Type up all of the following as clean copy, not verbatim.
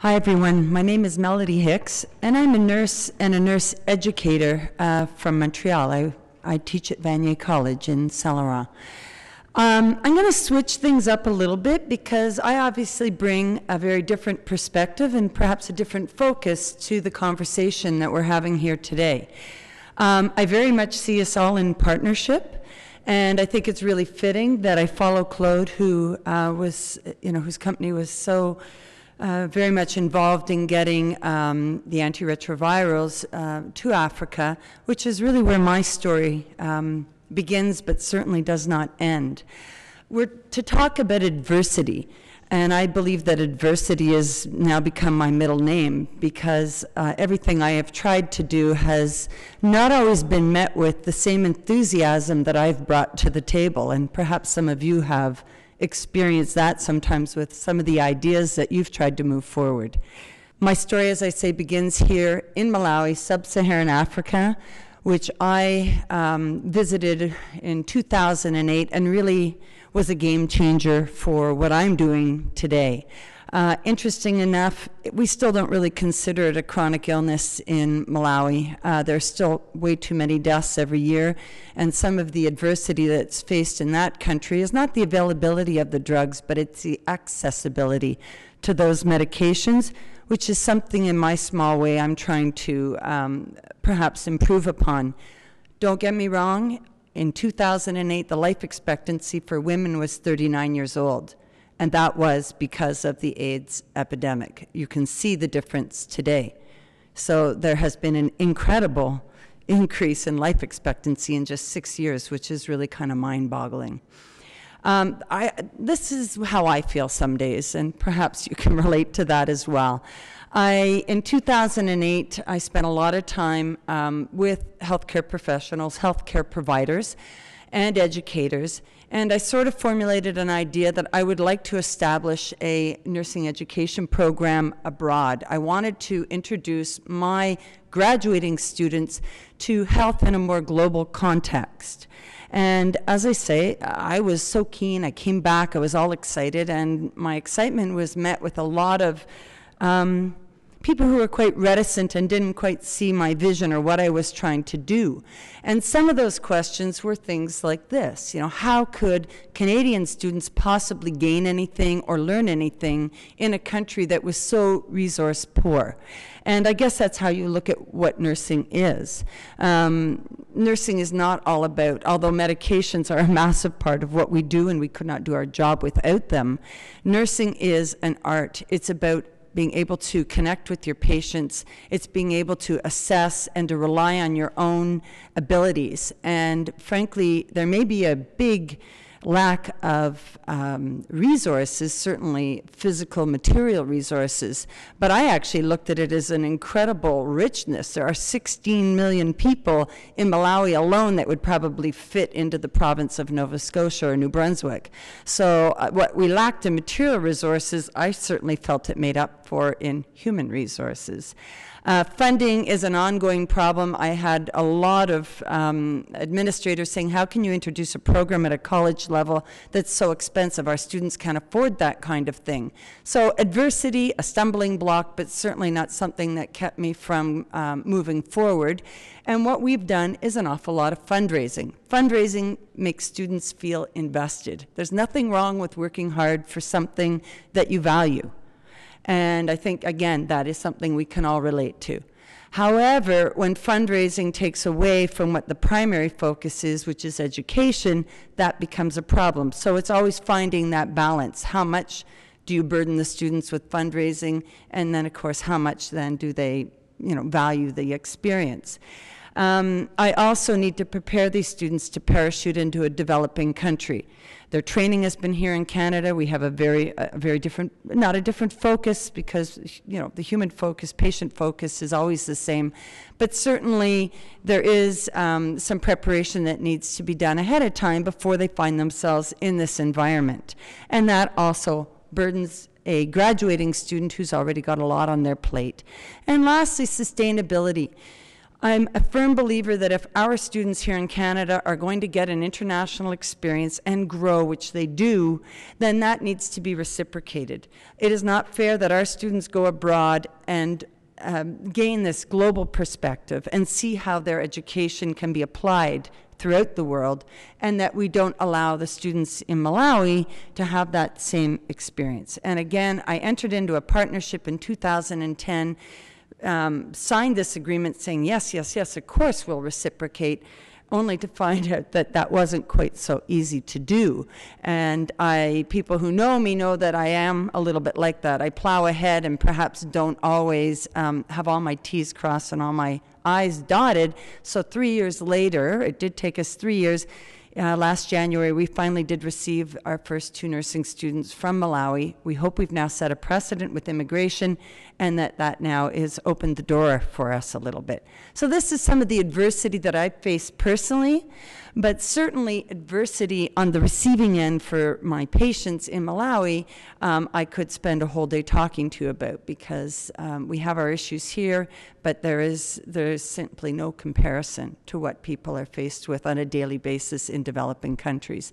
Hi everyone, my name is Melodie Hicks, and I'm a nurse and a nurse educator from Montreal. I teach at Vanier College in Saint-Laurent. I'm going to switch things up a little bit because I obviously bring a very different perspective and perhaps a different focus to the conversation that we're having here today. I very much see us all in partnership, and I think it's really fitting that I follow Claude, who whose company was so very much involved in getting the antiretrovirals to Africa, which is really where my story begins, but certainly does not end. We're to talk about adversity, and I believe that adversity has now become my middle name because everything I have tried to do has not always been met with the same enthusiasm that I've brought to the table, and perhaps some of you have experience that sometimes with some of the ideas that you've tried to move forward. My story, as I say, begins here in Malawi, sub-Saharan Africa, which I visited in 2008 and really was a game changer for what I'm doing today. Interesting enough, we still don't really consider it a chronic illness in Malawi. There's still way too many deaths every year, and some of the adversity that's faced in that country is not the availability of the drugs, but it's the accessibility to those medications, which is something in my small way I'm trying to perhaps improve upon. Don't get me wrong, in 2008, the life expectancy for women was 39 years old. And that was because of the AIDS epidemic. You can see the difference today. So there has been an incredible increase in life expectancy in just 6 years, which is really kind of mind-boggling. This is how I feel some days, and perhaps you can relate to that as well. In 2008, I spent a lot of time with healthcare professionals, healthcare providers, and educators, and I sort of formulated an idea that I would like to establish a nursing education program abroad. I wanted to introduce my graduating students to health in a more global context. And as I say, I was so keen. I came back, I was all excited, and my excitement was met with a lot of people who were quite reticent and didn't quite see my vision or what I was trying to do. And some of those questions were things like this, how could Canadian students possibly gain anything or learn anything in a country that was so resource poor? And I guess that's how you look at what nursing is. Nursing is not all about, although medications are a massive part of what we do and we could not do our job without them, nursing is an art. It's about being able to connect with your patients. It's being able to assess and to rely on your own abilities. And frankly, there may be a big lack of resources, certainly physical material resources, but I actually looked at it as an incredible richness. There are 16 million people in Malawi alone that would probably fit into the province of Nova Scotia or New Brunswick. So what we lacked in material resources, I certainly felt it made up for in human resources. Funding is an ongoing problem. I had a lot of administrators saying, how can you introduce a program at a college level that's so expensive? Our students can't afford that kind of thing. So adversity, a stumbling block, but certainly not something that kept me from moving forward. And what we've done is an awful lot of fundraising. Fundraising makes students feel invested. There's nothing wrong with working hard for something that you value. And I think, again, that is something we can all relate to. However, when fundraising takes away from what the primary focus is, which is education, that becomes a problem. So it's always finding that balance. How much do you burden the students with fundraising? And then, of course, how much then do they, value the experience? I also need to prepare these students to parachute into a developing country. Their training has been here in Canada. We have a very different, not a different focus because, the human focus, patient focus is always the same. But certainly there is some preparation that needs to be done ahead of time before they find themselves in this environment. And that also burdens a graduating student who's already got a lot on their plate. And lastly, sustainability. I'm a firm believer that if our students here in Canada are going to get an international experience and grow, which they do, then that needs to be reciprocated. It is not fair that our students go abroad and gain this global perspective and see how their education can be applied throughout the world, and that we don't allow the students in Malawi to have that same experience. And again, I entered into a partnership in 2010, signed this agreement saying, yes, yes, yes, of course we'll reciprocate, only to find out that that wasn't quite so easy to do. And people who know me know that I am a little bit like that. I plow ahead and perhaps don't always have all my T's crossed and all my I's dotted. So 3 years later, it did take us 3 years, last January, we finally did receive our first 2 nursing students from Malawi. We hope we've now set a precedent with immigration, and that now has opened the door for us a little bit. So this is some of the adversity that I've faced personally, but certainly adversity on the receiving end for my patients in Malawi, I could spend a whole day talking to you about, because we have our issues here, but there is simply no comparison to what people are faced with on a daily basis in developing countries.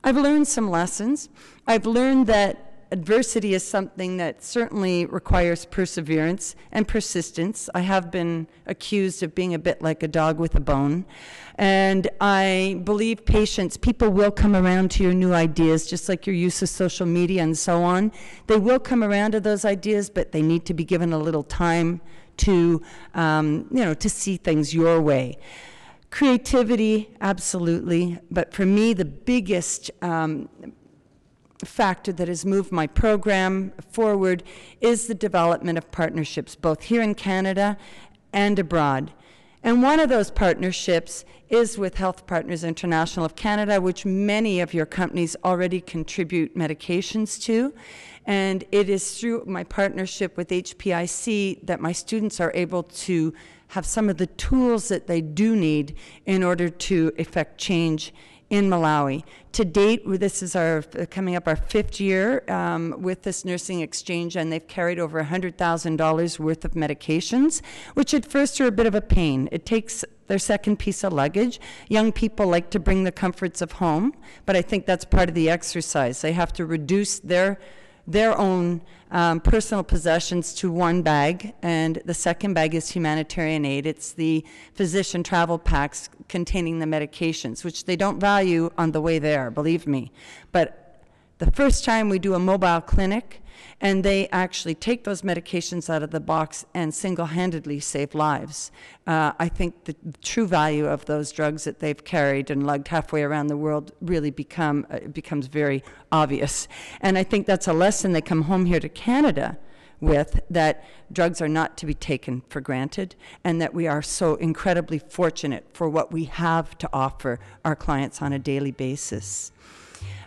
I've learned some lessons. I've learned that adversity is something that certainly requires perseverance and persistence. I have been accused of being a bit like a dog with a bone. And I believe patients, people will come around to your new ideas, just like your use of social media and so on. They will come around to those ideas, but they need to be given a little time to, to see things your way. Creativity, absolutely. But for me, the biggest factor that has moved my program forward is the development of partnerships, both here in Canada and abroad. And one of those partnerships is with Health Partners International of Canada, which many of your companies already contribute medications to. And it is through my partnership with HPIC that my students are able to have some of the tools that they do need in order to effect change in Malawi. To date, this is coming up our 5th year with this nursing exchange, and they've carried over $100,000 worth of medications, which at first are a bit of a pain. It takes their second piece of luggage. Young people like to bring the comforts of home, but I think that's part of the exercise. They have to reduce their own personal possessions to one bag, and the second bag is humanitarian aid. It's the physician travel packs containing the medications, which they don't value on the way there, believe me. But the first time we do a mobile clinic, and they actually take those medications out of the box and single-handedly save lives. I think the true value of those drugs that they've carried and lugged halfway around the world really becomes very obvious. And I think that's a lesson they come home here to Canada with, that drugs are not to be taken for granted, and that we are so incredibly fortunate for what we have to offer our clients on a daily basis.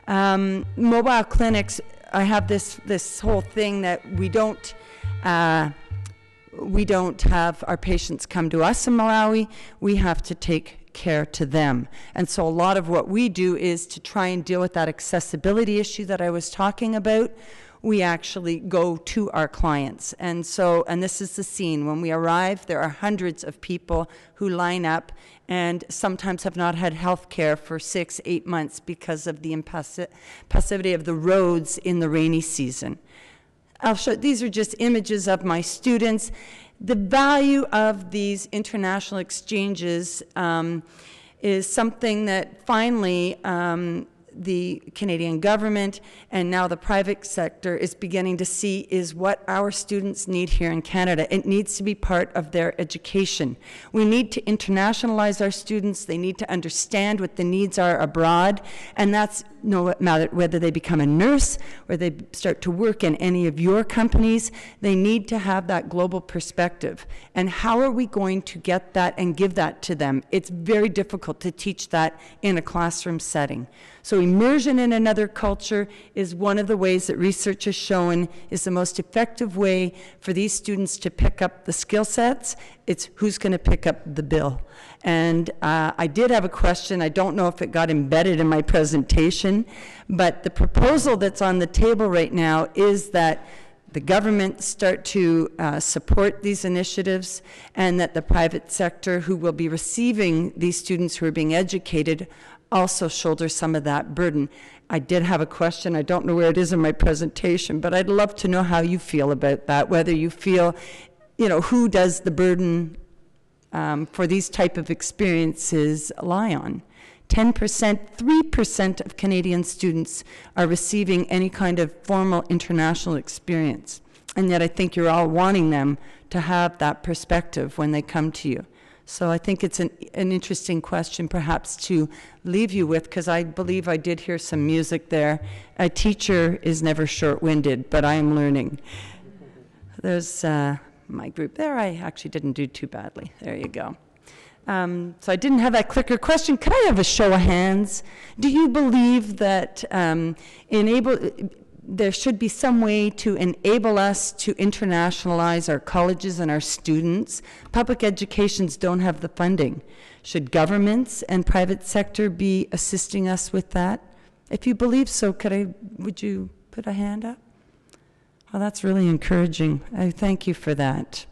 Mobile clinics, I have this whole thing that we don't have our patients come to us in Malawi. We have to take care to them. And so a lot of what we do is to try and deal with that accessibility issue that I was talking about. We actually go to our clients. And this is the scene. When we arrive, there are hundreds of people who line up and sometimes have not had health care for 6-8 months because of the impassivity of the roads in the rainy season. These are just images of my students. The value of these international exchanges is something that finally the Canadian government and now the private sector is beginning to see is what our students need here in Canada. It needs to be part of their education. We need to internationalize our students. They need to understand what the needs are abroad, and that's no matter whether they become a nurse or they start to work in any of your companies. They need to have that global perspective. And how are we going to get that and give that to them? It's very difficult to teach that in a classroom setting. So immersion in another culture is one of the ways that research has shown is the most effective way for these students to pick up the skill sets. It's who's going to pick up the bill. And I did have a question. I don't know if it got embedded in my presentation, but the proposal that's on the table right now is that the government start to support these initiatives, and that the private sector who will be receiving these students who are being educated also shoulder some of that burden. I did have a question. I don't know where it is in my presentation, but I'd love to know how you feel about that, whether you feel, you know, who does the burden for these type of experiences lie on. 10%, 3% of Canadian students are receiving any kind of formal international experience. And yet I think you're all wanting them to have that perspective when they come to you. So I think it's an interesting question perhaps to leave you with, because I believe I did hear some music there. A teacher is never short-winded, but I am learning. There's my group there. I actually didn't do too badly. There you go. So I didn't have that clicker question. Could I have a show of hands? Do you believe that there should be some way to enable us to internationalize our colleges and our students? Public educations don't have the funding. Should governments and private sector be assisting us with that? If you believe so, would you put a hand up? Well, that's really encouraging. I thank you for that.